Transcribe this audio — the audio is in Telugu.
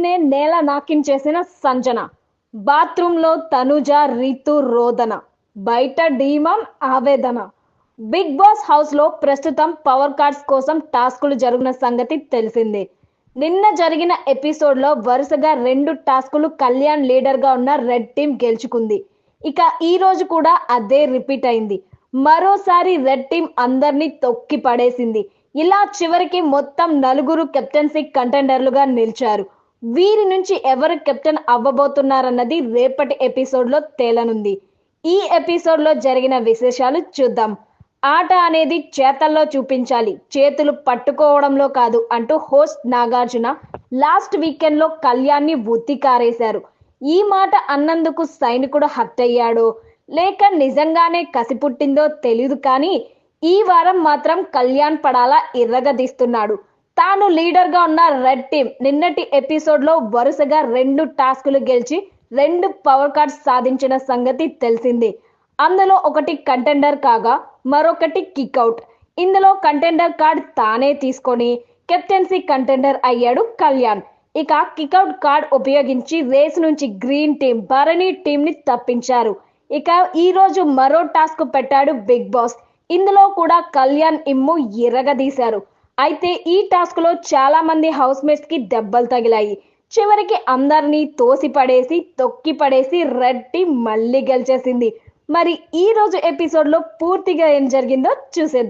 నే నేల నాకించేసిన సంజన, బాత్రూంలో తనుజ రీతు రోదన, బయట డీమన్ ఆవేదన. బిగ్ బాస్ హౌస్ లో ప్రస్తుతం పవర్ కార్డ్స్ కోసం టాస్కులు జరుగుతున్న సంగతి తెలిసిందే. నిన్న జరిగిన ఎపిసోడ్ లో వరుసగా 2 టాస్కులు కళ్యాణ్ లీడర్ గా ఉన్న రెడ్ టీం గెలుచుకుంది. ఇక ఈ రోజు కూడా అదే రిపీట్ అయింది. మరోసారి రెడ్ టీం అందరినీ తొక్కి పడేసింది. ఇలా చివరికి మొత్తం 4 కెప్టెన్సీ కంటెండర్లుగా నిలిచారు. వీరి నుంచి ఎవరు కెప్టెన్ అవ్వబోతున్నారన్నది రేపటి ఎపిసోడ్ లో తేలనుంది. ఈ ఎపిసోడ్ లో జరిగిన విశేషాలు చూద్దాం. ఆట అనేది చేతల్లో చూపించాలి, చేతులు పట్టుకోవడంలో కాదు అంటూ హోస్ట్ నాగార్జున లాస్ట్ వీకెండ్ లో కళ్యాణ్ని ఉతికారేశారు. ఈ మాట అన్నందుకు సైనికుడు హర్ట్ అయ్యాడో లేక నిజంగానే కసి పుట్టిందో తెలియదు, కానీ ఈ వారం మాత్రం కళ్యాణ్ పడాలా ఇర్రగదీస్తున్నాడు. తాను లీడర్ గా ఉన్న రెడ్ టీం నిన్నటి ఎపిసోడ్ లో వరుసగా 2 టాస్కులు గెలిచి 2 పవర్ కార్డ్స్ సాధించిన సంగతి తెలిసిందే. అందులో ఒకటి కంటెండర్ కాగా మరొకటి కిక్అవుట్. ఇందులో కంటెండర్ కార్డ్ తానే తీసుకొని కెప్టెన్సీ కంటెండర్ అయ్యాడు కళ్యాణ్. ఇక కిక్అవుట్ కార్డ్ ఉపయోగించి రేస్ నుంచి గ్రీన్ టీం భరణి టీం ని తప్పించారు. ఇక ఈ రోజు మరో టాస్క్ పెట్టాడు బిగ్ బాస్. ఇందులో కూడా కళ్యాణ్ ఇమ్ము ఎరగదీశారు. అయితే ఈ టాస్క్ లో చాలా మంది హౌస్ మేట్స్ కి దెబ్బలు తగిలాయి. చివరికి అందరినీ తోసి పడేసి తొక్కి పడేసి రెడ్ టీం మళ్ళీ గెలిచేసింది. మరి ఈ రోజు ఎపిసోడ్ లో పూర్తిగా ఏం జరిగిందో చూసేద్దాం.